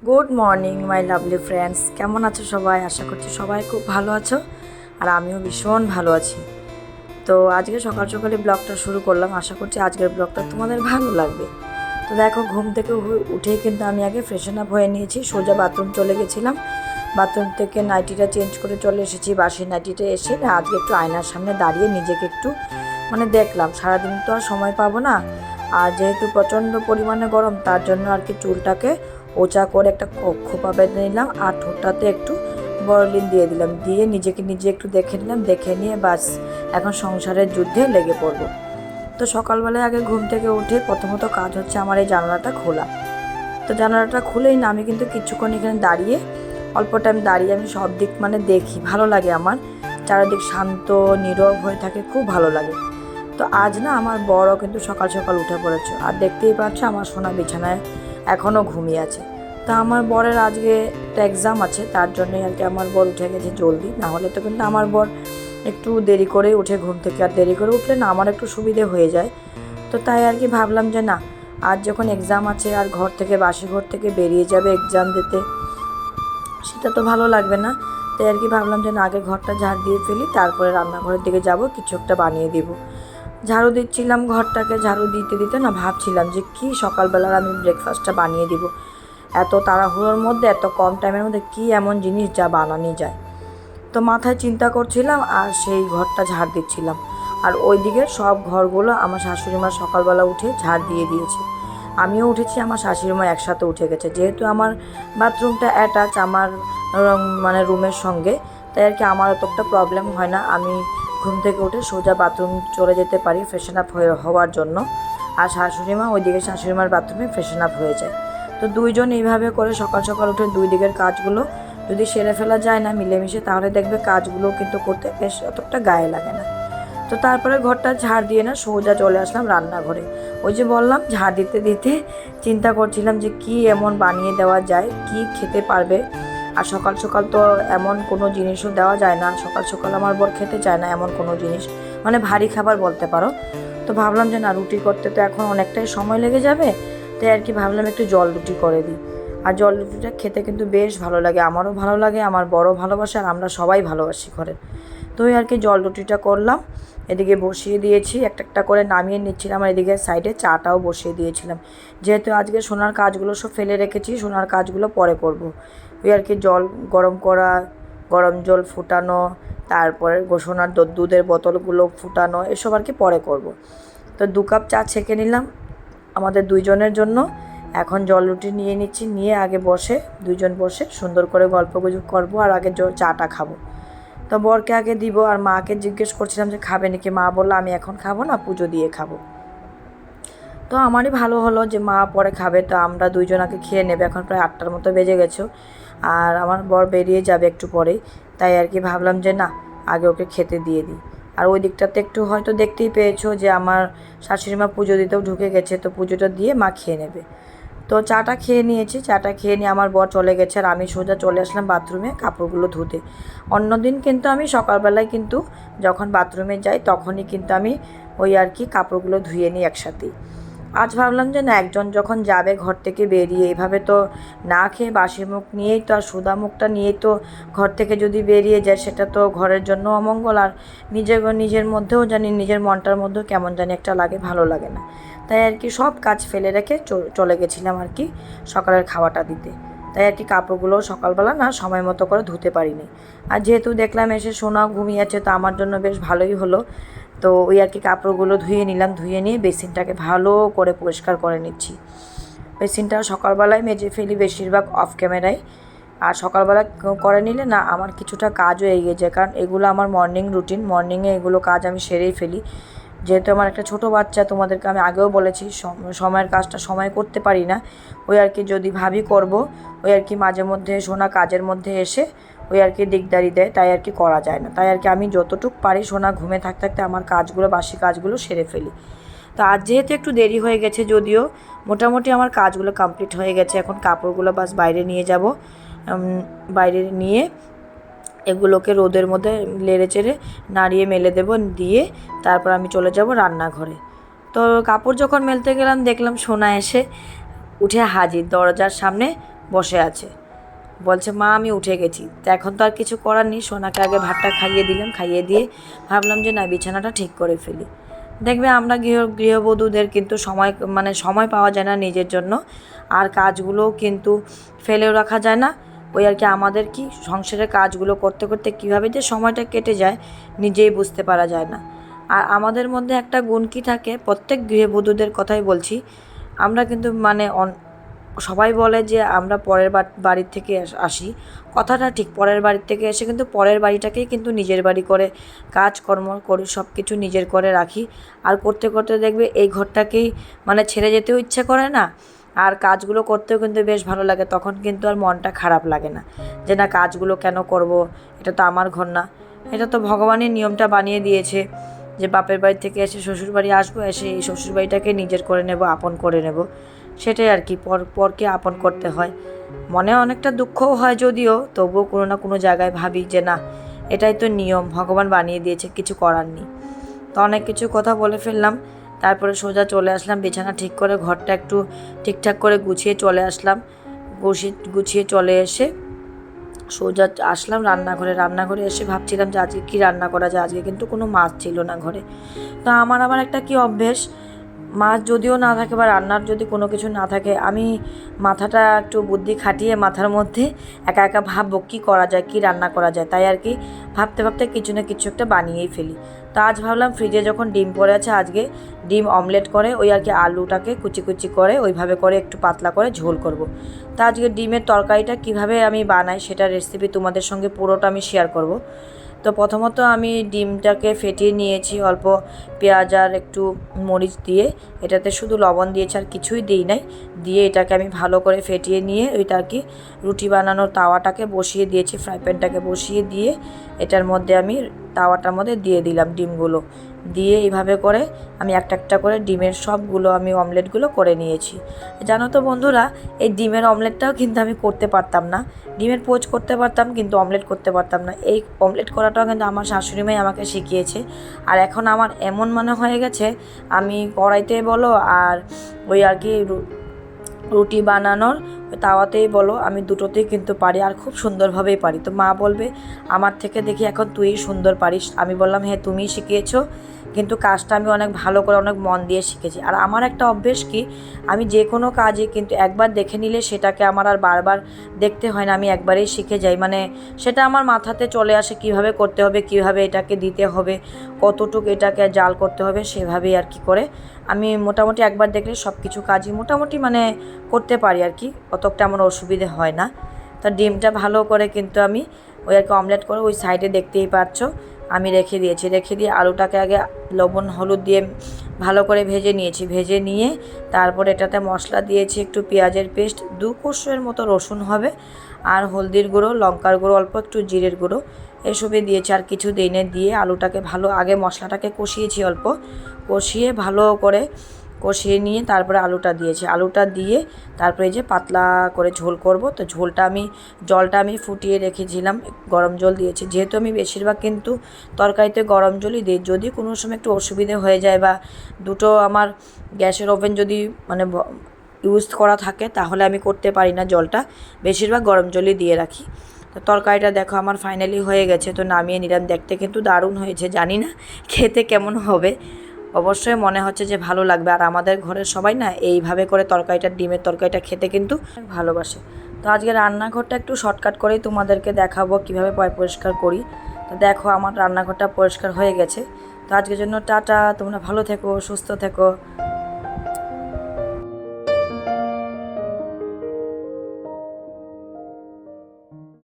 Good morning my lovely friends, কেমন আছো সবাই? আশা করছি সবাই খুব ভালো আছো, আর আমিও ভীষণ ভালো আছি। তো আজকে সকাল সকালে ব্লগটা শুরু করলাম। আশা করছি আজকের ব্লগটা তোমাদের ভালো লাগবে। তো দেখো, ঘুম থেকে উঠেই কিন্তু আমি আগে ফ্রেশন আপ হয়ে নিয়েছি, সোজা বাথরুম চলে গেছিলাম। বাথরুম থেকে নাইটিটা চেঞ্জ করে চলে এসেছি। বাসি নাইটিটা এসে আজকে একটু আয়নার সামনে দাঁড়িয়ে নিজেকে একটু দেখলাম। সারাদিন তো আর সময় পাবো না, আর যেহেতু প্রচণ্ড পরিমাণে গরম, তার জন্য আর কি চুলটাকে ওচা করে একটা খোপা বেঁধে নিলাম, আর ঠোঁটটাতে একটু বড়লিন দিয়ে দিলাম, দিয়ে নিজেকে নিজে একটু দেখে নিলাম। দেখে নিয়ে বাস এখন সংসারের যুদ্ধে লেগে পড়বো। তো সকালবেলায় আগে ঘুম থেকে উঠে প্রথমত কাজ হচ্ছে আমার এই জানালাটা খোলা। তো জানালাটা খুলেই না আমি কিন্তু কিছুক্ষণ এখানে দাঁড়িয়ে, অল্প টাইম দাঁড়িয়ে আমি সব দিক দেখি, ভালো লাগে আমার। চারিদিক শান্ত নীরব হয়ে থাকে, খুব ভালো লাগে। তো আজ না আমার বড়ও কিন্তু সকাল সকাল উঠে পড়েছে, আর দেখতেই পাচ্ছ আমার সোনা বিছানায় এখনও ঘুমিয়ে আছে। তো আমার বরের আজকে একটা এক্সাম আছে, তার জন্যই আর কি আমার বর উঠে গেছে জলদি। না হলে তো কিন্তু আমার বর একটু দেরি করে উঠে ঘুম থেকে, আর দেরি করে উঠলে না আমার একটু সুবিধে হয়ে যায়। তো তাই আর কি ভাবলাম যে না, আজ যখন এক্সাম আছে আর ঘর থেকে বাসি ঘর থেকে বেরিয়ে যাবে এক্সাম দিতে, সেটা তো ভালো লাগবে না। তাই আর কি ভাবলাম যে না, আগে ঘরটা ঝাড় দিয়ে ফেলি, তারপরে রান্নাঘরের দিকে যাব, কিছু একটা বানিয়ে দিব। ঝাড়ু দিচ্ছিলাম ঘরটাকে, ঝাড়ু দিতে দিতে না ভাবছিলাম যে কি সকালবেলার আমি ব্রেকফাস্টটা বানিয়ে দিব। এত তাড়াহুড়োর মধ্যে, এত কম টাইমের মধ্যে কি এমন জিনিস যা বানানো যায়। তো মাথায় চিন্তা করছিলাম আর সেই ঘরটা ঝাড় দিচ্ছিলাম। আর ওই দিকের সব ঘরগুলো আমার শাশুড়িমা সকালবেলা উঠে ঝাড় দিয়ে দিয়েছে। আমিও উঠেছি, আমার শাশুড়িমা একসাথে উঠে গেছে। যেহেতু আমার বাথরুমটা অ্যাটাচ আমার রুমের সঙ্গে, তাই আর কি আমার অতটা প্রবলেম হয় না। আমি ঘুম থেকে উঠে সোজা বাথরুম চলে যেতে পারি ফ্রেশন আপ হওয়ার জন্য, আর শাশুড়িমা ওইদিকে শাশুড়িমার বাথরুমে ফ্রেশন আপ হয়ে যায়। তো দুইজন এইভাবে করে সকাল সকাল উঠে দুই দিকের কাজগুলো যদি সেরে ফেলা যায় না মিলেমিশে, তাহলে দেখবে কাজগুলো কিন্তু করতে বেশ অতটা গায়ে লাগে না। তো তারপরে ঘরটা ঝাড় দিয়ে না সোজা চলে আসলাম রান্নাঘরে। ওই যে বললাম, ঝাড় দিতে দিতে চিন্তা করছিলাম যে কি এমন বানিয়ে দেওয়া যায়, কি খেতে পারবে। আর সকাল সকাল তো এমন কোনো জিনিসও দেওয়া যায় না, সকাল সকাল আমার বর খেতে চায় না এমন কোনো জিনিস, ভারী খাবার বলতে পারো। তো ভাবলাম যে না, রুটি করতে তো এখন অনেকটাই সময় লেগে যাবে, তাই আর কি ভাবলাম একটু জল রুটি করে দিই। আর জল রুটিটা খেতে কিন্তু বেশ ভালো লাগে, আমারও ভালো লাগে, আমার বড় ভালোবাসে, আর আমরা সবাই ভালোবাসি ঘরে। তো ওই আর কি জল রুটিটা করলাম, এদিকে বসিয়ে দিয়েছি, একটা একটা করে নামিয়ে নিচ্ছিলাম, আর এদিকে সাইডে চাটাও বসিয়ে দিয়েছিলাম। যেহেতু আজকে সোনার কাজগুলো সব ফেলে রেখেছি, সোনার কাজগুলো পরে করব। ওই আর কি জল গরম করা, গরম জল ফুটানো, তারপরে সোনার দুধের বোতলগুলো ফুটানো, এসব আর কি পরে করব। তো 2 কাপ চা ছেঁকে নিলাম আমাদের দুইজনের জন্য। এখন জল রুটি নিয়ে নিচ্ছি, নিয়ে আগে দুইজন বসে সুন্দর করে গল্প গুজব করবো, আর আগে চাটা খাবো। তো বরকে আগে দিব, আর মাকে জিজ্ঞেস করছিলাম যে খাবে নাকি। মা বললো আমি এখন খাবো না, পুজো দিয়ে খাবো। তো আমারই ভালো হলো যে মা পরে খাবে, তো আমরা দুইজন আগে খেয়ে নেবে। এখন প্রায় 8টার মতো বেজে গেছে, আর আমার বর বেরিয়ে যাবে একটু পরেই। তাই আর কি ভাবলাম যে না, আগে ওকে খেতে দিয়ে দিই। আর ওই দিকটাতে একটু হয়তো দেখতেই পেয়েছো যে আমার শাশুড়িমা পুজো দিতেও ঢুকে গেছে, তো পুজোটা দিয়ে মা খেয়ে নেবে। তো চাটা খেয়ে নিয়েছি, চাটা খেয়ে নিয়ে আমার বর চলে গেছে, আর আমি সোজা চলে আসলাম বাথরুমে কাপড়গুলো ধুতে। অন্যদিন কিন্তু আমি সকালবেলায় কিন্তু যখন বাথরুমে যাই তখনই কিন্তু আমি ওই আর কি কাপড়গুলো ধুয়ে নিই একসাথেই। আজ ভাবলাম যে না, একজন যখন যাবে ঘর থেকে বেরিয়ে, এভাবে তো না খেয়ে বাসি মুখ নিয়েই তো, আর সুদা মুখটা নিয়েই তো ঘর থেকে যদি বেরিয়ে যায়, সেটা তো ঘরের জন্য অমঙ্গল, আর নিজের মধ্যেও জানি, নিজের মনটার মধ্যেও কেমন জানি একটা লাগে, ভালো লাগে না। তাই আর কি সব কাজ ফেলে রেখে চলে গেছিলাম আর কি সকালের খাওয়াটা দিতে। তাই আর কি কাপড়গুলো সকালবেলা না সময় মতো করে ধুতে পারিনি। আর যেহেতু দেখলাম এসে সোনা ঘুমিয়েছে, তো আমার জন্য বেশ ভালোই হলো। তো ওই আর কি কাপড়গুলো ধুয়ে নিলাম, ধুয়ে নিয়ে বেসিনটাকে ভালো করে পরিষ্কার করে নিচ্ছি। বেসিনটা সকালবেলায় মেজে ফেলি বেশিরভাগ অফ ক্যামেরায়, আর সকালবেলা করে নিলে না আমার কিছুটা কাজও এগিয়ে যায়, কারণ এগুলো আমার মর্নিং রুটিন, মর্নিংয়ে এগুলো কাজ আমি সেরেই ফেলি। যেহেতু আমার একটা ছোটো বাচ্চা, তোমাদেরকে আমি আগেও বলেছি সময়ের কাজটা সময় করতে পারি না। ওই আর কি যদি ভাবি করব, ওই আর কি মাঝে মধ্যে সোনা কাজের মধ্যে এসে ওই আর কি দিকদারি দেয়, তাই আর কি করা যায় না। তাই আর কি আমি যতটুকু পারি সোনা ঘুমে থাকতে থাকতে আমার কাজগুলো, বাসি কাজগুলো সেরে ফেলি। তো আজ যেহেতু একটু দেরি হয়ে গেছে, যদিও মোটামুটি আমার কাজগুলো কমপ্লিট হয়ে গেছে। এখন কাপড়গুলো বাস বাইরে নিয়ে যাব, বাইরে নিয়ে এগুলোকে রোদের মধ্যে লেড়ে চেড়ে নাড়িয়ে মেলে দেব, দিয়ে তারপর আমি চলে যাব রান্নাঘরে। তো কাপড় যখন মেলতে গেলাম, দেখলাম সোনা এসে উঠে হাজির দরজার সামনে বসে আছে, বলছে মা আমি উঠে গেছি। তো এখন তো আর কিছু করার নেই, সোনাকে আগে ভাতটা খাইয়ে দিলাম, খাইয়ে দিয়ে ভাবলাম যে না বিছানাটা ঠিক করে ফেলি। দেখবে আমরা গৃহবধূদের কিন্তু সময় পাওয়া যায় না নিজের জন্য, আর কাজগুলোও কিন্তু ফেলেও রাখা যায় না। ওই আর কি আমাদের কি সংসারের কাজগুলো করতে করতে কীভাবে যে সময়টা কেটে যায় নিজেই বুঝতে পারা যায় না। আর আমাদের মধ্যে একটা গুণ কী থাকে, প্রত্যেক গৃহবধূদের কথাই বলছি, আমরা কিন্তু সবাই বলে যে আমরা পরের বাড়ির থেকে আসি, কথাটা ঠিক, পরের বাড়ির থেকে এসে কিন্তু পরের বাড়িটাকেই কিন্তু নিজের বাড়ি করে কাজকর্ম করে সব কিছু নিজের করে রাখি। আর করতে করতে দেখবে এই ঘরটাকেই ছেড়ে যেতেও ইচ্ছে করে না, আর কাজগুলো করতেও কিন্তু বেশ ভালো লাগে। তখন কিন্তু আর মনটা খারাপ লাগে না যে না কাজগুলো কেন করব, এটা তো আমার ঘর না। এটা তো ভগবানের নিয়মটা বানিয়ে দিয়েছে যে বাপের বাড়ি থেকে এসে শ্বশুরবাড়ি আসবো, এসে এই শ্বশুরবাড়িটাকে নিজের করে নেব, আপন করে নেব। সেটাই আর কি, পরকে আপন করতে হয়। মনে অনেকটা দুঃখও হয় যদিও, তবুও কোনো না কোনো জায়গায় ভাবি যে না এটাই তো নিয়ম, ভগবান বানিয়ে দিয়েছে, কিছু করার নেই। তো অনেক কিছু কথা বলে ফেললাম, তারপরে সোজা চলে আসলাম বিছানা ঠিক করে, ঘরটা একটু ঠিকঠাক করে গুছিয়ে চলে আসলাম। গুছিয়ে চলে এসে সোজা আসলাম রান্নাঘরে এসে ভাবছিলাম যে আজকে কী রান্না করা যায়। আজকে কিন্তু কোনো মাছ ছিল না ঘরে। তো আমার আবার একটা কি অভ্যেস, মাছ যদিও না থাকে বা রান্নার যদি কোনো কিছু না থাকে, আমি মাথাটা একটু বুদ্ধি খাটিয়ে মাথার মধ্যে একা একা ভাববো কী করা যায়, কী রান্না করা যায়। তাই আর কি ভাবতে ভাবতে কিছু না কিছু একটা বানিয়েই ফেলি। তো আজ ভাবলাম ফ্রিজে যখন ডিম পড়ে আছে, আজকে ডিম অমলেট করে ওই আর কি আলুটাকে কুচি কুচি করে ওইভাবে করে একটু পাতলা করে ঝোল করব। তো আজকে ডিমের তরকারিটা কিভাবে আমি বানাই সেটার রেসিপি তোমাদের সঙ্গে পুরোটা আমি শেয়ার করব। তো প্রথমত আমি ডিমটাকে ফেটিয়ে নিয়েছি অল্প পেঁয়াজ আর একটু মরিচ দিয়ে, এটাতে শুধু লবণ দিয়েছি আর কিছুই দিই নাই। দিয়ে এটাকে আমি ভালো করে ফেটিয়ে নিয়ে ওইটা আর কি রুটি বানানোর তাওয়াটাকে বসিয়ে দিয়েছি, ফ্রাই প্যানটাকে বসিয়ে দিয়ে এটার মধ্যে আমি তাওয়াটার মধ্যে দিয়ে দিলাম ডিমগুলো। দিয়ে এইভাবে করে আমি একটা একটা করে ডিমের সবগুলো আমি অমলেটগুলো করে নিয়েছি। জানো তো বন্ধুরা, এই ডিমের অমলেটটাও কিন্তু আমি করতে পারতাম না। ডিমের পোচ করতে পারতাম কিন্তু অমলেট করতে পারতাম না। এই অমলেট করাটাও কিন্তু আমার শাশুড়িমাই আমাকে শিখিয়েছে। আর এখন আমার এমন মনে হয়ে গেছে আমি কড়াইতে বলো আর ওই আর কি রুটি বানানোর তাওয়াতেই বলো, আমি দুটোতেই কিন্তু পারি, আর খুব সুন্দরভাবেই পারি। তো মা বলবে আমার থেকে দেখি এখন তুই সুন্দর পারিস। আমি বললাম হ্যাঁ তুমিই শিখিয়েছো, কিন্তু কাজটা আমি অনেক ভালো করে অনেক মন দিয়ে শিখেছি। আর আমার একটা অভ্যেস কি, আমি যে কোনো কাজে কিন্তু একবার দেখে নিলে সেটাকে আমার আর বারবার দেখতে হয় না, আমি একবারেই শিখে যাই। সেটা আমার মাথাতে চলে আসে কীভাবে করতে হবে, কীভাবে এটাকে দিতে হবে, কতটুকু এটাকে জাল করতে হবে, সেভাবেই আর কি করে আমি মোটামুটি একবার দেখলে সব কিছু কাজই মোটামুটি করতে পারি আর কি, অতটা আমার অসুবিধে হয় না। তো ডিমটা ভালো করে কিন্তু আমি ওই আর কি অমলেট করে ওই সাইডে দেখতেই পাচ্ছ আমি রেখে দিয়ে আলুটাকে আগে লবণ হলুদ দিয়ে ভালো করে ভেজে নিয়েছি। ভেজে নিয়ে তারপর এটাতে মশলা দিয়েছি, একটু পেঁয়াজের পেস্ট, 2 কোষের মতো রসুন হবে, আর হলদির গুঁড়ো, লঙ্কার গুঁড়ো অল্প, একটু জিরের গুঁড়ো, এসবই দিয়েছি। আর কিছু দিনে দিয়ে আলুটাকে ভালো আগে মশলাটাকে কষিয়েছি, অল্প কষিয়ে ভালো করে কষিয়ে নিয়ে তারপরে আলুটা দিয়েছি। আলুটা দিয়ে তারপরে এই যে পাতলা করে ঝোল করব। তো জলটা আমি ফুটিয়ে রেখেছিলাম, গরম জল দিয়েছি। যেহেতু আমি বেশিরভাগ কিন্তু তরকারিতে গরম জলই দিই, যদি কোনো সময় একটু অসুবিধে হয়ে যায় বা দুটো আমার গ্যাসের ওভেন যদি ইউজ করা থাকে তাহলে আমি করতে পারি না, জলটা বেশিরভাগ গরম জলই দিয়ে রাখি। তো তরকারিটা দেখো আমার ফাইনালি হয়ে গেছে, তো নামিয়ে নিলাম। দেখতে কিন্তু দারুণ হয়েছে, জানি না খেতে কেমন হবে, অবশ্যই মনে হচ্ছে যে ভালো লাগবে। আর আমাদের ঘরের সবাই না এইভাবে করে ডিমের তরকারিটা খেতে কিন্তু ভালোবাসে। তো আজকে রান্নাঘরটা একটু শর্টকাট করেই তোমাদেরকে দেখাবো কীভাবে পরিষ্কার করি। তো দেখো আমার রান্নাঘরটা পরিষ্কার হয়ে গেছে। তো আজকের জন্য টাটা, তোমরা ভালো থেকো, সুস্থ থেকো।